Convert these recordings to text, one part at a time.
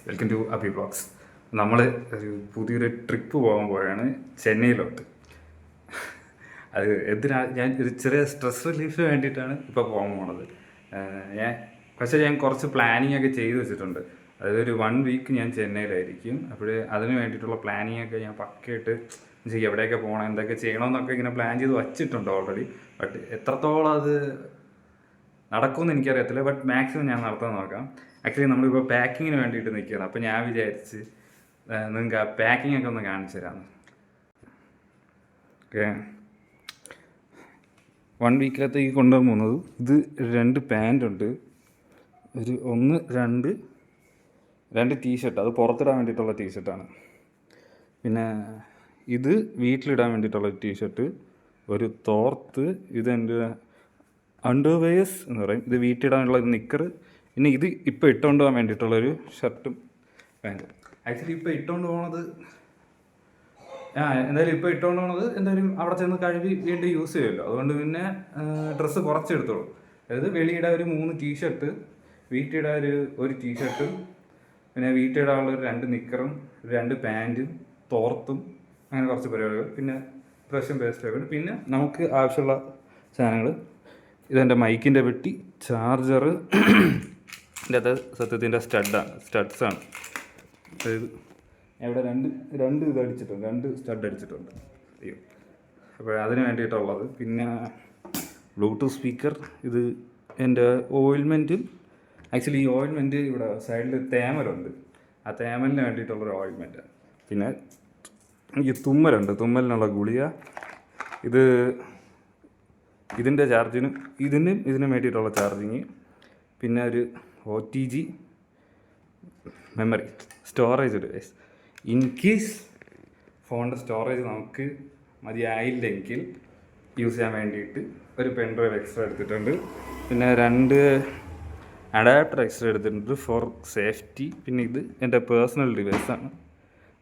Welcome to Abhi vlogs. നമ്മൾ ഒരു പുതിയൊരു ട്രിപ്പ് പോകാൻ പോവുകയാണ് ചെന്നൈയിലോട്ട്. അത് ഞാൻ ഒരു ചെറിയ സ്ട്രെസ് റിലീഫിന് വേണ്ടിയിട്ടാണ് ഇപ്പോൾ പോകാൻ പോണത്. ഞാൻ കുറച്ച് പ്ലാനിങ് ഒക്കെ ചെയ്ത് വെച്ചിട്ടുണ്ട്. അതായത് ഒരു 1 വീക്ക് ഞാൻ ചെന്നൈയിലായിരിക്കും. അപ്പോൾ അതിന് വേണ്ടിയിട്ടുള്ള പ്ലാനിങ് ഒക്കെ ഞാൻ പക്കയായിട്ട് എവിടെയൊക്കെ പോകണം, എന്തൊക്കെ ചെയ്യണമെന്നൊക്കെ ഇങ്ങനെ പ്ലാൻ ചെയ്ത് വച്ചിട്ടുണ്ട് ഓൾറെഡി. ബട്ട് എത്രത്തോളം അത് നടക്കുമെന്ന് എനിക്കറിയത്തില്ല. ബട്ട് മാക്സിമം ഞാൻ നടത്താൻ നോക്കാം. ആക്ച്വലി നമ്മളിപ്പോൾ പാക്കിങ്ങിന് വേണ്ടിയിട്ട് നിൽക്കുകയാണ്. അപ്പോൾ ഞാൻ വിചാരിച്ച് നിങ്ങൾക്ക് ആ പാക്കിംഗ് ഒക്കെ ഒന്ന് കാണിച്ചു തരാമെന്ന്. ഓക്കെ, 1 വീക്കിലത്തേക്ക് കൊണ്ടുപോകാൻ പോകുന്നത് ഇത് 2 പാൻറ്റുണ്ട്, രണ്ട് ടീഷർട്ട്, അത് പുറത്തിടാൻ വേണ്ടിയിട്ടുള്ള ടീഷർട്ടാണ്. പിന്നെ ഇത് വീട്ടിലിടാൻ വേണ്ടിയിട്ടുള്ള ടീഷർട്ട്, ഒരു തോർത്ത്, ഇതെൻ്റെ അണ്ടർവെയേഴ്സ് എന്ന് പറയും, ഇത് വീട്ടിലിടാനുള്ള നിക്കർ. പിന്നെ ഇത് ഇപ്പോൾ ഇട്ടുകൊണ്ട് പോകാൻ വേണ്ടിയിട്ടുള്ളൊരു ഷർട്ടും പാൻറ്റും. ആക്ച്വലി ഇപ്പോൾ ഇട്ടുകൊണ്ട് പോകുന്നത് എന്തായാലും അവിടെ ചെന്ന് കഴുകി വീണ്ടും യൂസ് ചെയ്യുമല്ലോ. അതുകൊണ്ട് പിന്നെ ഡ്രസ്സ് കുറച്ചെടുത്തോളൂ. അതായത് വെളിയിടാൻ ഒരു 3 ടീഷർട്ട്, വീട്ടിലിടാൻ ഒരു ടീഷർട്ടും, പിന്നെ വീട്ടിലിടാനുള്ള 2 നിക്കറും 2 പാൻറ്റും തോർത്തും, അങ്ങനെ കുറച്ച് പരിപാടികൾ. പിന്നെ ബ്രഷും പേസ്റ്റൊക്കെ. പിന്നെ നമുക്ക് ആവശ്യമുള്ള സാധനങ്ങൾ, ഇതെൻ്റെ മൈക്കിൻ്റെ പെട്ടി, ചാർജർ, ഇതിൻ്റെ അത് സത്യത്തിൻ്റെ സ്റ്റഡ്സാണ്. അതായത് ഇവിടെ രണ്ട് ഇത് അടിച്ചിട്ടുണ്ട്, 2 സ്റ്റഡ് അടിച്ചിട്ടുണ്ട്. അയ്യോ, അപ്പോൾ അതിന് വേണ്ടിയിട്ടുള്ളത്. പിന്നെ ബ്ലൂടൂത്ത് സ്പീക്കർ, ഇത് എൻ്റെ ഓയിൽമെൻറ്റും. ആക്ച്വലി ഈ ഓയിൽമെൻറ്റ് ഇവിടെ സൈഡിൽ തേമലുണ്ട്, ആ തേമലിന് വേണ്ടിയിട്ടുള്ളൊരു ഓയിൽമെൻറ്റാണ്. പിന്നെ എനിക്ക് തുമ്മലിനുള്ള ഗുളിക, ഇതിൻ്റെ ചാർജിനും ഇതിനും വേണ്ടിയിട്ടുള്ള ചാർജിങ്. പിന്നെ ഒരു OTG memory storage device. In case ഫോണിൻ്റെ സ്റ്റോറേജ് നമുക്ക് മതിയായില്ലെങ്കിൽ യൂസ് ചെയ്യാൻ വേണ്ടിയിട്ട് ഒരു പെൻഡ്രൈവ് എക്സ്ട്രാ എടുത്തിട്ടുണ്ട്. പിന്നെ 2 അഡാപ്റ്റർ എക്സ്ട്രാ എടുത്തിട്ടുണ്ട് ഫോർ സേഫ്റ്റി. പിന്നെ ഇത് എൻ്റെ പേഴ്സണൽ ഡിവൈസാണ്,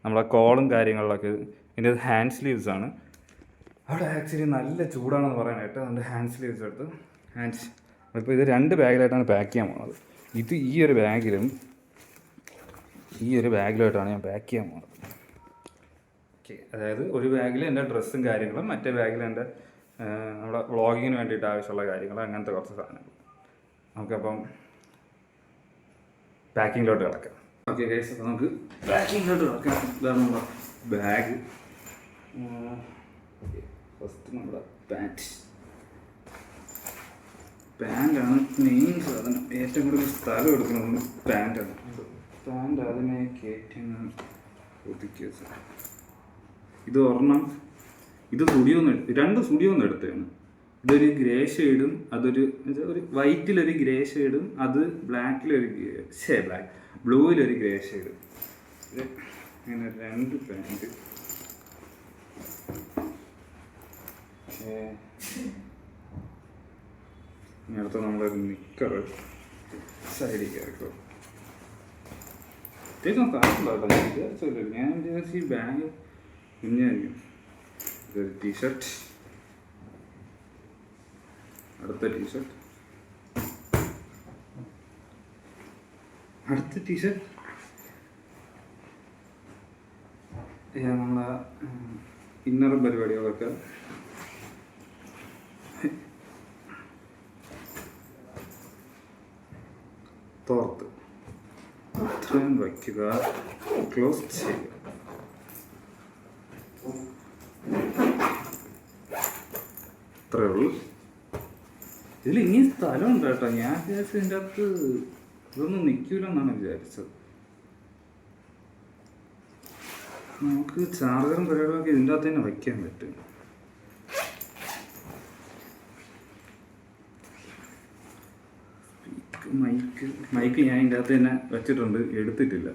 നമ്മളെ കോളും കാര്യങ്ങളിലൊക്കെ. ഇതിൻ്റെ ഹാൻഡ് സ്ലീവ്സാണ്. അവിടെ ആക്ച്വലി നല്ല ചൂടാണെന്ന് പറയാനായിട്ട് അതുകൊണ്ട് ഹാൻഡ് സ്ലീവ്സ് എടുത്ത് ഇപ്പോൾ ഇത് 2 ബാഗിലായിട്ടാണ് പാക്ക് ചെയ്യാൻ പോകുന്നത്. ഇത് ഈ ഒരു ബാഗിലായിട്ടാണ് ഞാൻ പാക്ക് ചെയ്യാൻ പോകുന്നത്. ഓക്കെ, അതായത് ഒരു ബാഗിൽ എൻ്റെ ഡ്രസ്സും കാര്യങ്ങളും, മറ്റേ ബാഗിൽ എൻ്റെ നമ്മുടെ വ്ളോഗിങ്ങിന് വേണ്ടിയിട്ട് ആവശ്യമുള്ള കാര്യങ്ങൾ, അങ്ങനത്തെ കുറച്ച് സാധനങ്ങൾ. നമുക്കപ്പം പാക്കിങ്ങിലോട്ട് കിടക്കാം. ഓക്കെ ഗൈസ്, അപ്പോൾ നമുക്ക് പാക്കിങ്ങിലോട്ട് കിടക്കാം. ഇതാണ് നമ്മുടെ ബാഗ്. ഫസ്റ്റ് നമ്മുടെ പാൻറ്റാണ് മെയിൻ സാധനം. ഏറ്റവും കൂടുതൽ സ്ഥലം എടുക്കുന്നത് പാൻറ്റാണ്. പാൻറ്റ് അതിനെ കയറ്റി ഒതുക്കി വെച്ച ഇത് ഒരെണ്ണം, ഇത് 2 സ്റ്റുഡിയോന്ന് എടുത്തതാണ്. ഇതൊരു ഗ്രേ ഷെയ്ഡും, ഒരു വൈറ്റിലൊരു ഗ്രേ ഷെയ്ഡും, അത് ബ്ലൂവിലൊരു ഗ്രേ ഷെയ്ഡും. അങ്ങനെ 2 പാൻറ്റ്. അടുത്ത നമ്മളൊരു നിക്കർ സൈഡിൽ കയറിക്കോ. അത്യാവശ്യം കാശുണ്ടാവില്ല, ഞാൻ വിചാരിച്ചു ഈ ബാഗ് കുഞ്ഞായിരിക്കും. ഇതൊരു ടീഷർട്ട്, അടുത്ത ടീഷർട്ട്, നമ്മളെ ഇന്നറും പരിപാടികളൊക്കെ. തോർത്ത് അത്രയും വയ്ക്കുക, ക്ലോസ് ചെയ്യുക. അത്രേ ഉള്ളൂ. ഇതിൽ ഇനി സ്ഥലമുണ്ട് കേട്ടോ. ഞാൻ വിചാരിച്ചു ഇതിൻ്റെ അകത്ത് ഇതൊന്നും നിൽക്കില്ലെന്നാണ് വിചാരിച്ചത്. നമുക്ക് ചാർജറും പരിപാടികളൊക്കെ ഇതിൻ്റെ അകത്ത് തന്നെ വയ്ക്കാൻ പറ്റും. മൈക്ക് ഞാൻ ഇതിൻ്റെ അകത്ത് തന്നെ വെച്ചിട്ടുണ്ട്, എടുത്തിട്ടില്ല.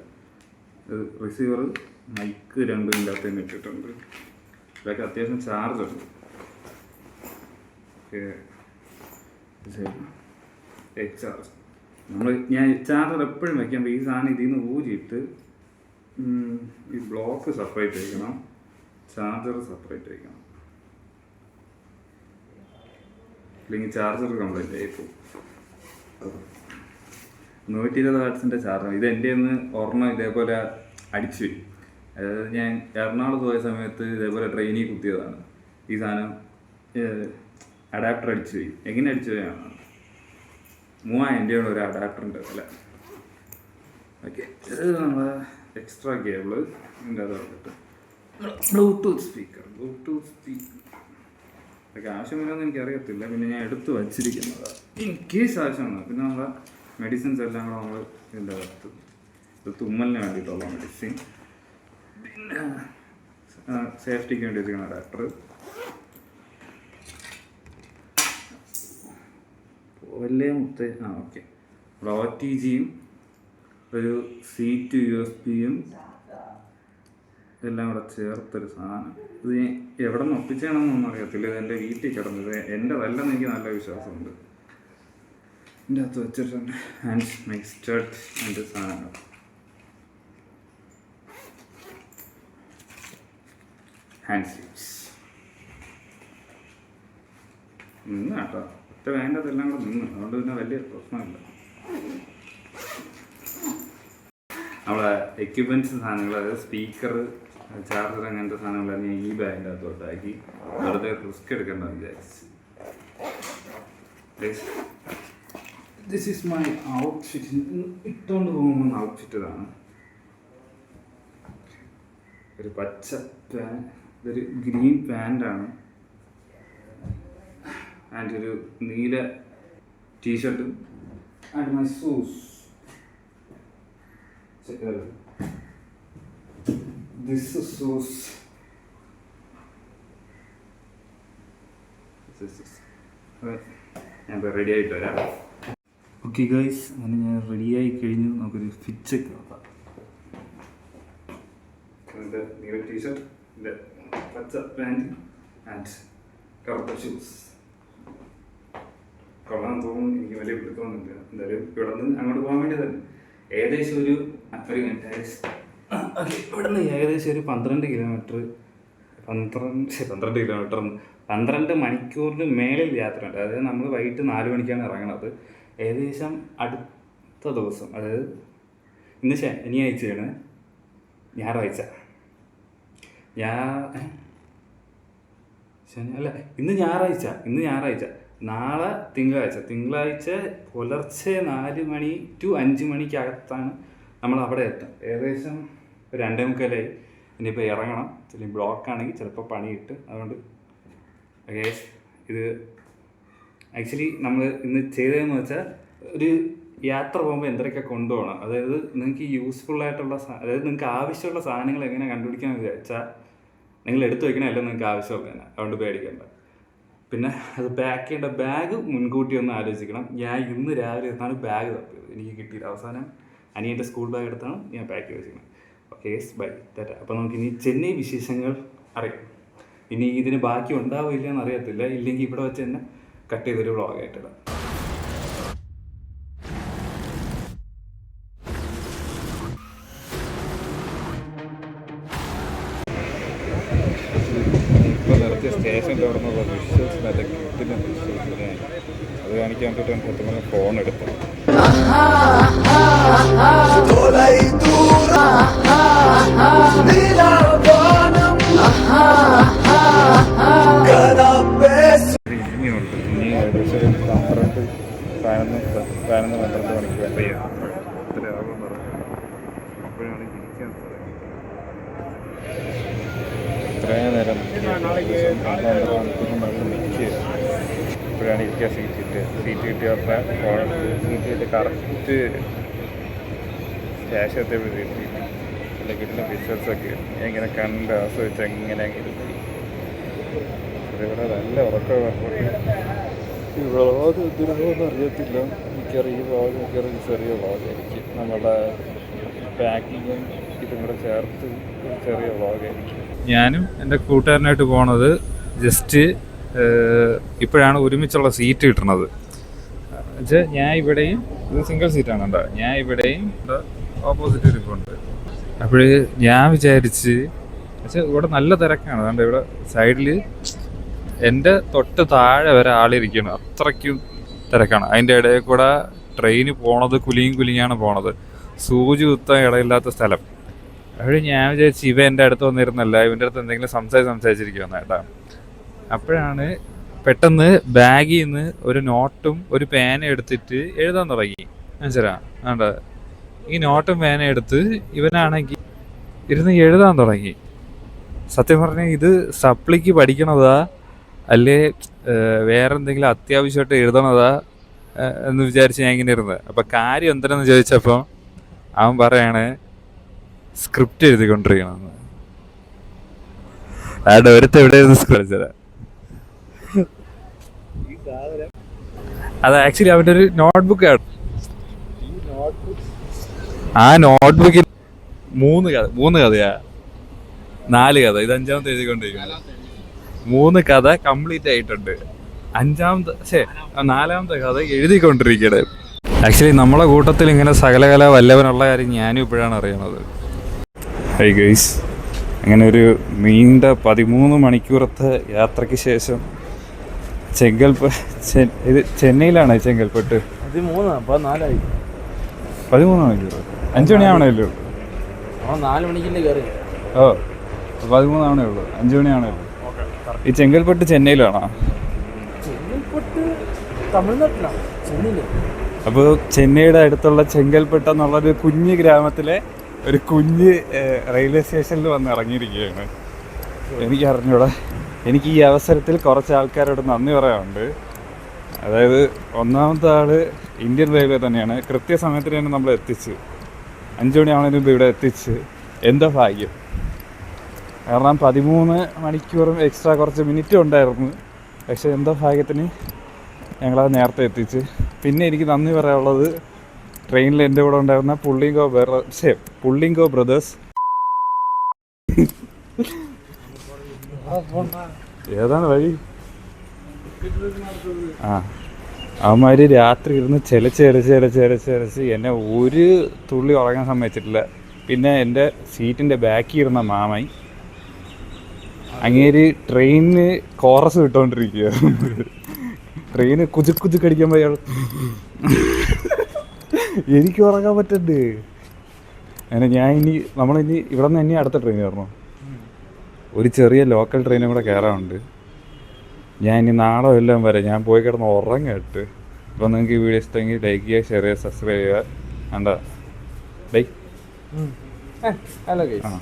റിസീവർ, മൈക്ക് 2 ഇതിൻ്റെ അകത്ത് തന്നെ ഇട്ടിട്ടുണ്ട്. ഇതൊക്കെ അത്യാവശ്യം ചാർജുണ്ട്. ചാർജ് ഞാൻ ചാർജർ എപ്പോഴും വയ്ക്കുമ്പോൾ ഈ സാധനം ഇതിൽ നിന്ന് ഊരിയിട്ട് ഈ ബ്ലോക്ക് സെപ്പറേറ്റ് വയ്ക്കണം, ചാർജർ സെപ്പറേറ്റ് വയ്ക്കണം, അല്ലെങ്കിൽ ചാർജർ കംപ്ലൈൻറ്റ് ആയിപ്പോൾ. 120 വാട്ട്സിൻ്റെ ചാർജർ. ഇത് എൻ്റെ ഒന്ന് ഒരെണ്ണം ഇതേപോലെ അടിച്ചു പോയി. അതായത് ഞാൻ എറണാകുളത്ത് പോയ സമയത്ത് ഇതേപോലെ ട്രെയിനിൽ കുത്തിയതാണ്. ഈ സാധനം അഡാപ്റ്റർ അടിച്ചു പോയി. എങ്ങനെ അടിച്ചു പോയാണ് 3000 ഒരു അഡാപ്റ്ററിൻ്റെ വില. ഓക്കെ, ഇത് നമ്മളെ എക്സ്ട്രാ കേബിള് ഇതിൻ്റെ അകത്ത് ബ്ലൂടൂത്ത് സ്പീക്കർ. ഇതൊക്കെ ആവശ്യം വരുമെന്ന് എനിക്കറിയത്തില്ല. പിന്നെ ഞാൻ എടുത്ത് വച്ചിരിക്കുന്നതാണ് ഇൻ കേസ് ആവശ്യമാണ്. പിന്നെ നമ്മളെ മെഡിസിൻസ് എല്ലാം കൂടെ നമ്മൾ ഇതിൻ്റെ അകത്ത്, ഇത് തുമ്മലിന് വേണ്ടിയിട്ടുള്ള മെഡിസിൻ, പിന്നെ സേഫ്റ്റിക്ക് വേണ്ടി വെച്ചിരിക്കുന്ന അഡാപ്റ്റർ, വലിയ ഓക്കെ, OTGയും ഒരു C2 USB-യും എല്ലാം കൂടെ ചേർത്തൊരു സാധനം. ഇത് എവിടെ നിന്ന് ഒപ്പിച്ചാണെന്നൊന്നും അറിയത്തില്ല. ഇത് എൻ്റെ വീട്ടിൽ കിടന്നത് എൻ്റെ വല്ലെന്ന് എനിക്ക് നല്ല വിശ്വാസമുണ്ട്. എൻ്റെ അകത്ത് വെച്ചിട്ടുണ്ട് ഹാൻഡ് മിക്സ്റ്റഡ് എൻ്റെ സാധനങ്ങൾ. ഹാൻഡ് സ്ലീവ്സ് നിന്ന് കേട്ടോ, ഒറ്റ വേണ്ടതെല്ലാം കൂടെ നിന്ന്, അതുകൊണ്ട് പിന്നെ വലിയ പ്രശ്നമില്ല. നമ്മളെ എക്യുപ്മെൻറ്റ്സ് സാധനങ്ങൾ, അതായത് സ്പീക്കർ, ചാർജർ, അങ്ങനത്തെ സാധനങ്ങളെല്ലാം ഞാൻ ഈ ബാഗിൻ്റെ അകത്തോട്ടാക്കി വെറുതെ റിസ്ക് എടുക്കേണ്ടെന്ന് വിചാരിച്ചു. This is my outfit. ഇട്ടുകൊണ്ട് പോകുന്ന ഔട്ട്ഫിറ്റ് ഇതാണ്. ഒരു പച്ച പാൻറ്, ഇതൊരു ഗ്രീൻ പാൻ്റാണ്, ആൻഡ് ഒരു നീല ടീഷർട്ടും, and my shoes. This is shoes. ഞാൻ റെഡി ആയിട്ട് വരാം. ഓക്കെ ഗൈസ്, അങ്ങനെ ഞാൻ റെഡിയായി കഴിഞ്ഞു. നമുക്കൊരു ഫിറ്റ് ചെക്ക് നോക്കാം. നീല ടീഷർട്ട്, പച്ച പാൻറ് ആൻഡ് കറുത്ത ഷൂസ്. കൊള്ളാൻ തോന്നുന്നു, എനിക്ക് വലിയ പിടുത്തമൊന്നുമില്ല. എന്തായാലും ഇവിടെ നിന്ന് അങ്ങോട്ട് പോകാൻ വേണ്ടി തന്നെ ഏകദേശം ഒരു മിനിറ്റ്. ഓക്കെ, ഇവിടെ നിന്ന് ഏകദേശം ഒരു 12 കിലോമീറ്റർ 12 മണിക്കൂറിന് മേളിൽ യാത്രയുണ്ട്. അതായത് നമ്മൾ വൈകിട്ട് 4 മണിക്കാണ് ഇറങ്ങുന്നത്. ഏകദേശം അടുത്ത ദിവസം, അതായത് ഇന്ന് ശനിയാഴ്ചയാണ്, ഞായറാഴ്ച, ഇന്ന് ഞായറാഴ്ച, നാളെ തിങ്കളാഴ്ച പുലർച്ചെ 4 മണി to 5 മണിക്കകത്താണ് നമ്മൾ അവിടെ എത്തും. ഏകദേശം 2:45 ഇനിയിപ്പോൾ ഇറങ്ങണം. ചില ബ്ലോക്കാണെങ്കിൽ ചിലപ്പോൾ പണി കിട്ടും. അതുകൊണ്ട് ഇത് ആക്ച്വലി നമ്മൾ ഇന്ന് ചെയ്തതെന്ന് വെച്ചാൽ, ഒരു യാത്ര പോകുമ്പോൾ എന്തൊക്കെ കൊണ്ടുപോകണം, അതായത് നിങ്ങൾക്ക് യൂസ്ഫുള്ളായിട്ടുള്ള അതായത് നിങ്ങൾക്ക് ആവശ്യമുള്ള സാധനങ്ങൾ എങ്ങനെ കണ്ടുപിടിക്കാമെന്ന് വിചാരിച്ചാൽ നിങ്ങൾ എടുത്തു വയ്ക്കണം, എല്ലാം നിങ്ങൾക്ക് ആവശ്യമുള്ള തന്നെ, അതുകൊണ്ട് പേടിക്കേണ്ട. പിന്നെ അത് പാക്ക് ചെയ്യേണ്ട ബാഗ് മുൻകൂട്ടി ഒന്ന് ആലോചിക്കണം. ഞാൻ ഇന്ന് രാവിലെ ഇരുന്നാണ് ബാഗ് തപ്പിയത്, എനിക്ക് കിട്ടിയത്. അവസാനം അനിയൻ്റെ സ്കൂൾ ബാഗ് എടുത്താണ് ഞാൻ പാക്ക് ചെയ്തിരിക്കുന്നത്. Okay bye, Tata. അപ്പോൾ നമുക്കിനി ചെന്നൈ വിശേഷങ്ങൾ അറിയാം. ഇനി ഇതിന് ബാക്കി ഉണ്ടാവില്ല എന്ന് അറിയത്തില്ല. ഇല്ലെങ്കിൽ ഇവിടെ വെച്ച് തന്നെ കട്ട് ചെയ്തൊരു വ്ളോഗായിട്ടിടാം. ഇപ്പോൾ നിർത്തിയ സ്റ്റേഷനിൽ ഓടുന്നുള്ള വിഷ്വൽസ്, നല്ല കിട്ടുന്ന വിഷ്വൽസ് അത് കാണിക്കാൻ വേണ്ടിയിട്ടാണ് സത്യം പറഞ്ഞാൽ ഫോൺ എടുത്തത്. ഇനി ഏകദേശം 12 മണിക്ക് വരെയാണ്. ഇത്രയാകുമെന്ന് പറഞ്ഞു. അപ്പോഴാണ് ഇരിക്കാൻ തുടങ്ങി. ഇത്രയും നേരം 12 മണിക്കൂർ നിൽക്കുക. ഇപ്പോഴാണ് ഇരിക്കുക. സീറ്റ് കിട്ടിയപ്പോൾ സീറ്റ് കിട്ടി കറക്റ്റ് സ്റ്റേഷൻ എത്തിയപ്പോഴത്തേക്ക് അല്ല കിട്ടുന്ന വിഷ്വൽസൊക്കെ ഇങ്ങനെ കണ്ട് ആസ്വദിച്ച് എങ്ങനെ ഇരുത്തി. ഇവിടെ നല്ല ഉറക്കമാണ്. ഈ വ്ളോഗ് എന്തിനാണെന്ന് അറിയത്തില്ല. ഈ വ്ളോഗ് ചെറിയ വ്ളോഗായിരിക്കും. നമ്മുടെ പാക്കിങ്ങും ഇതും കൂടെ ചേർത്ത് ഒരു ചെറിയ വ്ളോഗായിരിക്കും. ഞാനും എൻ്റെ കൂട്ടുകാരനായിട്ട് പോണത് ജസ്റ്റ് ഇപ്പോഴാണ് ഒരുമിച്ചുള്ള സീറ്റ് കിട്ടണത്. എന്നുവെച്ചാൽ ഞാൻ ഇവിടെയും, ഇത് സിംഗിൾ സീറ്റാണ് കേട്ടോ, ഞാൻ ഇവിടെയും ഓപ്പോസിറ്റ് ഇരിപ്പുണ്ട്. അപ്പോൾ ഞാൻ വിചാരിച്ച്, പക്ഷേ ഇവിടെ നല്ല തിരക്കാണ്. അതുകൊണ്ട് ഇവിടെ സൈഡിൽ എൻ്റെ തൊട്ട് താഴെ വരെ ആളിരിക്കണം, അത്രയ്ക്കും തിരക്കാണ്. അതിൻ്റെ ഇടയിൽ കൂടെ ട്രെയിന് പോണത് കുലിങ്ങാണ് പോണത്, സൂചി കുത്താൻ ഇടയില്ലാത്ത സ്ഥലം. അവിടെ ഞാൻ വിചാരിച്ചു ഇവ എൻ്റെ അടുത്ത് വന്നിരുന്നല്ല, ഇവൻ്റെ അടുത്ത് എന്തെങ്കിലും സംസാരിച്ചിരിക്കുമെന്ന് കേട്ടാ. അപ്പോഴാണ് പെട്ടെന്ന് ബാഗിൽ നിന്ന് ഒരു നോട്ടും ഒരു പേന എടുത്തിട്ട് എഴുതാൻ തുടങ്ങി. മനസ്സിലാ വേണ്ട, ഈ നോട്ടും പേന എടുത്ത് ഇവനാണെങ്കിൽ ഇരുന്ന് എഴുതാൻ തുടങ്ങി. സത്യം പറഞ്ഞാൽ ഇത് സപ്ലിക്ക് പഠിക്കണതാ അല്ലേ വേറെ എന്തെങ്കിലും അത്യാവശ്യമായിട്ട് എഴുതണതാ എന്ന് വിചാരിച്ച് ഞാൻ ഇങ്ങനെ ഇരുന്നത്. അപ്പം കാര്യം എന്തിനെന്ന് ചോദിച്ചപ്പോൾ അവൻ പറയാണ് സ്ക്രിപ്റ്റ് എഴുതിക്കൊണ്ടിരിക്കണമെന്ന്. അവിടെ ഒരുത്ത എവിടെ ഇരുന്ന് സ്ക്രിപ്റ്റ്, അത് ആക്ച്വലി അവൻ്റെ ഒരു നോട്ട്ബുക്കാണ്. ആ നോട്ട്ബുക്കിൽ 3 കഥയാ, 4 കഥ, ഇത് 5ാമത്തെ എഴുതിക്കൊണ്ടിരിക്കുന്നത്. 3 കഥ കംപ്ലീറ്റ് ആയിട്ടുണ്ട്, 4ാമത്തെ കഥ എഴുതിക്കൊണ്ടിരിക്കണേ. ആക്ച്വലി നമ്മളെ കൂട്ടത്തിൽ ഇങ്ങനെ സകലകല വല്ലവനുള്ള കാര്യം ഞാനും ഇപ്പോഴാണ് അറിയണത്. ഹൈ ഗൈസ്, അങ്ങനെ ഒരു നീണ്ട 13 മണിക്കൂറത്തെ യാത്രയ്ക്ക് ശേഷം ഇത് ചെന്നൈയിലാണ്. ചെങ്കൽപ്പെട്ട് 13 മണിക്കൂർ, 5 മണിയാവണല്ലോ. 4 മണിക്ക് കയറി. ഓ 13 ആവണേ ഉള്ളൂ, 5 മണിയാവണേ ഉള്ളൂ. ഈ ചെങ്കൽപ്പെട്ട് ചെന്നൈയിലാണോ? തമിഴ്നാട്ടിലാണ്, ചെന്നൈയില്. അപ്പോൾ ചെന്നൈയുടെ അടുത്തുള്ള ചെങ്കൽപ്പെട്ട് എന്നുള്ളൊരു കുഞ്ഞ് ഗ്രാമത്തിലെ ഒരു കുഞ്ഞ് റെയിൽവേ സ്റ്റേഷനിൽ വന്ന് ഇറങ്ങിയിരിക്കുകയാണ്. എനിക്ക് അറിഞ്ഞൂടാ. എനിക്ക് ഈ അവസരത്തിൽ കുറച്ച് ആൾക്കാരോട് നന്ദി പറയാനുണ്ട്. അതായത് ഒന്നാമത്തെ ആള് ഇന്ത്യൻ റെയിൽവേ തന്നെയാണ്. കൃത്യസമയത്തിന് തന്നെ നമ്മൾ എത്തിച്ച് 5 മണിയാവണതിന് മുമ്പ് ഇവിടെ എത്തിച്ച്. എന്താ ഭാഗ്യം, കാരണം 13 മണിക്കൂറും എക്സ്ട്രാ കുറച്ച് മിനിറ്റും ഉണ്ടായിരുന്നു. പക്ഷേ എന്താ ഭാഗ്യത്തിന് ഞങ്ങളത് നേരത്തെ എത്തിച്ച്. പിന്നെ എനിക്ക് നന്ദി പറയാനുള്ളത് ട്രെയിനിൽ എൻ്റെ കൂടെ ഉണ്ടായിരുന്ന പുള്ളിങ്കോ ബ്രദേഴ്സ്. ഏതാണ് വഴി? അവന്മാർ രാത്രി ഇരുന്ന് ചെലച്ച് എന്നെ ഒരു തുള്ളി ഉറങ്ങാൻ സമ്മതിച്ചിട്ടില്ല. പിന്നെ എൻ്റെ സീറ്റിൻ്റെ ബാക്കിൽ ഇരുന്ന മാമായി അങ്ങേര് ട്രെയിനിന് കോറസ് വിട്ടുകൊണ്ടിരിക്കുക. ട്രെയിന് കുജുക്കടിക്കുമ്പോൾ അയാൾ എനിക്ക് ഉറങ്ങാൻ പറ്റണ്ട്. അങ്ങനെ നമ്മളിനി ഇവിടെ നിന്ന് അടുത്ത ട്രെയിൻ കയറണം. ഒരു ചെറിയ ലോക്കൽ ട്രെയിനും കൂടെ കയറാനുണ്ട്. ഞാൻ ഇനി നാളെ എല്ലാം വരെ ഞാൻ പോയി കിടന്ന് ഉറങ്ങട്ട്. അപ്പോൾ നിങ്ങൾക്ക് ഈ വീഡിയോ ഇഷ്ടമെങ്കിൽ ലൈക്ക് ചെയ്യുക, ഷെയർ ചെയ്യുക, സബ്സ്ക്രൈബ് ചെയ്യുക. ലൈക്ക്. Hello guys.